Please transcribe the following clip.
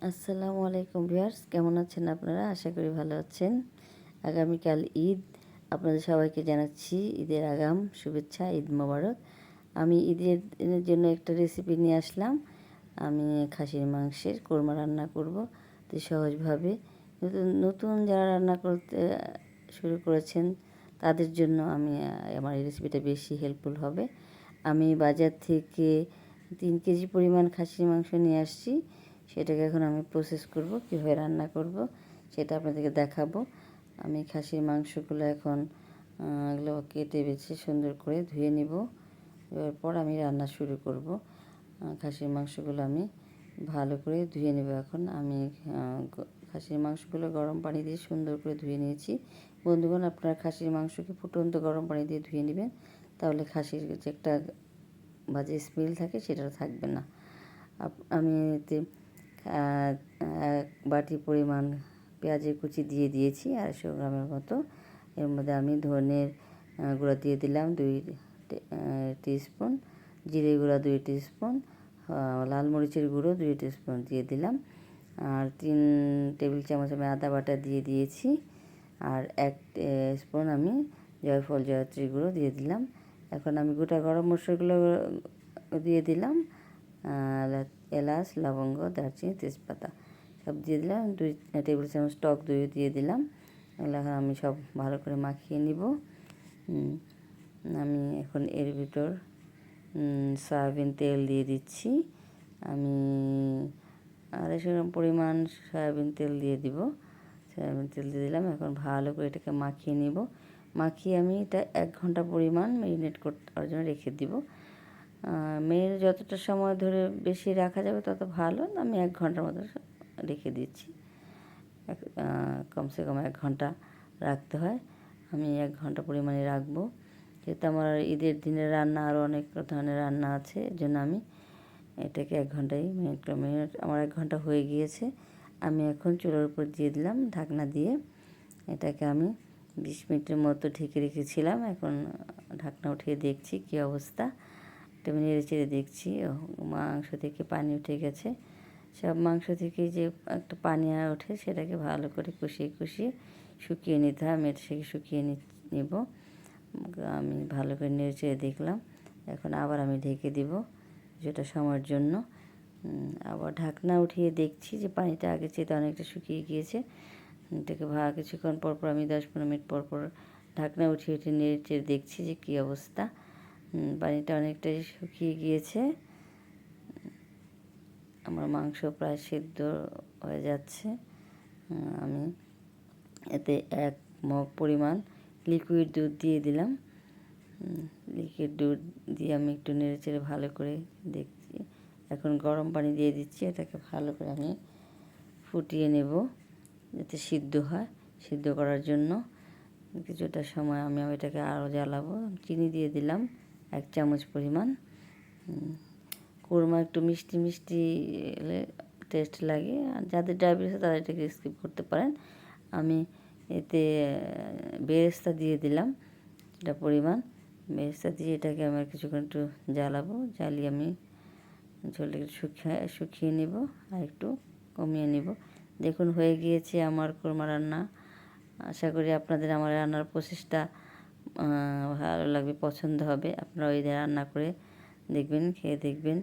আসসালামু আলাইকুম ভিউয়ার্স, কেমন আছেন আপনারা? আশা করি ভালো আছেন। আগামীকাল ঈদ, আপনাদের সবাইকে জানাচ্ছি ঈদের আগাম শুভেচ্ছা, ঈদ মোবারক। আমি ঈদের জন্য একটা রেসিপি নিয়ে আসলাম। আমি খাসির মাংসের কোরমা রান্না করব, তো সহজভাবে। নতুন নতুন যারা রান্না করতে শুরু করেছেন তাদের জন্য আমার এই রেসিপিটা বেশি হেল্পফুল হবে। আমি বাজার থেকে 3 কেজি পরিমাণ খাসির মাংস নিয়ে আসছি। সেটাকে এখন আমি প্রসেস করব, কীভাবে রান্না করব সেটা আপনাদেরকে দেখাবো। আমি খাসির মাংসগুলো এখন এগুলো কেটে বেছে সুন্দর করে ধুয়ে নিব। দেওয়ার পর আমি রান্না শুরু করব। খাসির মাংসগুলো আমি ভালো করে ধুয়ে নেব। এখন আমি খাসির মাংসগুলো গরম পানি দিয়ে সুন্দর করে ধুয়ে নিয়েছি। বন্ধুগণ, আপনারা খাসির মাংসকে ফুটন্ত গরম পানি দিয়ে ধুয়ে নেবেন, তাহলে খাসির যে একটা বাজে স্মেল থাকে সেটা থাকবে না। আমি এতে 1 বাটি পরিমাণ পেঁয়াজের কুচি দিয়ে দিয়েছি, 250 গ্রামের মতো। এর মধ্যে আমি ধনের গুঁড়া দিয়ে দিলাম 2 টিস্পুন, জিরে গুঁড়া 2 টিস্পুন, লাল মরিচের গুঁড়ো 2 টিস্পুন দিয়ে দিলাম, আর 3 টেবিল চামচ আমি আদা বাটা দিয়ে দিয়েছি, আর 1 স্পুন আমি জয়ফল জয়ত্রী গুঁড়ো দিয়ে দিলাম। এখন আমি গোটা গরম মশলাগুলো দিয়ে দিলাম, এলাচ, লবঙ্গ, দারচিনি, তেজপাতা সব দিয়ে দিলাম। 2 টেবিল চামচ টক দই দিয়ে দিলাম। এগুলো আমি সব ভালো করে মাখিয়ে নিব। আমি এখন এর ভিতর সয়াবিন তেল দিয়ে দিচ্ছি। আমি 250 গ্রাম পরিমাণ সয়াবিন তেল দিয়ে দিব। সয়াবিন তেল দিয়ে দিলাম। এখন ভালো করে এটাকে মাখিয়ে নিব। মাখিয়ে আমি এটা 1 ঘন্টা পরিমাণ ম্যারিনেট করার জন্য রেখে দিব। মেয়ের যতটা সময় ধরে বেশি রাখা যাবে তত ভালো। আমি 1 ঘন্টার মতো রেখে দিচ্ছি। কমসে কম 1 ঘন্টা রাখতে হয়। আমি 1 ঘন্টা পরিমাণে রাখবো, যেহেতু আমার ঈদের দিনের রান্না আরও অনেক ধরনের রান্না আছে। এর জন্য আমি এটাকে 1 ঘন্টাই মিনিট আমার 1 ঘন্টা হয়ে গিয়েছে। আমি এখন চুলার উপর দিয়ে দিলাম ঢাকনা দিয়ে। এটাকে আমি 20 মিনিটের মতো ঢেকে রেখেছিলাম। এখন ঢাকনা উঠিয়ে দেখছি কী অবস্থা। এটা আমি নেড়ে চেড়ে দেখছি, মাংস থেকে পানি উঠে গেছে। সব মাংস থেকে যে একটা পানি ওঠে সেটাকে ভালো করে কষিয়ে শুকিয়ে নিতে হয়। আমি এটা শুকিয়ে নেব। আমি ভালো করে নেড়ে চেড়ে দেখলাম। এখন আবার আমি ঢেকে দিব কিছুটা সময়ের জন্য। আবার ঢাকনা উঠিয়ে দেখছি যে পানিটা আগের চেয়ে অনেকটা শুকিয়ে গিয়েছে। এটাকে কিছুক্ষণ পরপর আমি 10-15 মিনিট পরপর ঢাকনা উঠিয়ে নেড়ে চেড়ে দেখছি যে কী অবস্থা। পানিটা অনেকটাই শুকিয়ে গিয়েছে। আমার মাংস প্রায় সিদ্ধ হয়ে যাচ্ছে। আমি এতে 1 মগ পরিমাণ লিকুইড দুধ দিয়ে দিলাম। লিকুইড দুধ দিয়ে আমি একটু নেড়ে চেড়ে ভালো করে দেখছি। এখন গরম পানি দিয়ে দিচ্ছি। এটাকে ভালো করে আমি ফুটিয়ে নেব যাতে সিদ্ধ হয়। সিদ্ধ করার জন্য কিছুটা সময় আমি এটাকে আরও জ্বালাবো। চিনি দিয়ে দিলাম 1 চামচ পরিমাণ। কোরমা একটু মিষ্টি মিষ্টি টেস্ট লাগে, আর যাদের ডায়াবেটিস আছে তারা এটাকে স্কিপ করতে পারেন। আমি এতে বেরেস্তা দিয়ে দিলাম এটা পরিমাণ। বেরেস্তা দিয়ে এটাকে আমার কিছুক্ষণ একটু জ্বালাবো। জ্বালিয়ে আমি ঝোলটাকে শুকিয়ে নেব আর একটু কমিয়ে নেব। দেখুন হয়ে গিয়েছে আমার কোরমা রান্না। আশা করি আপনাদের আমার রান্নার প্রসেসটা ভালো লাগবে, পছন্দ হবে। আপনারা ওই রান্না করে দেখবেন, খেয়ে দেখবেন।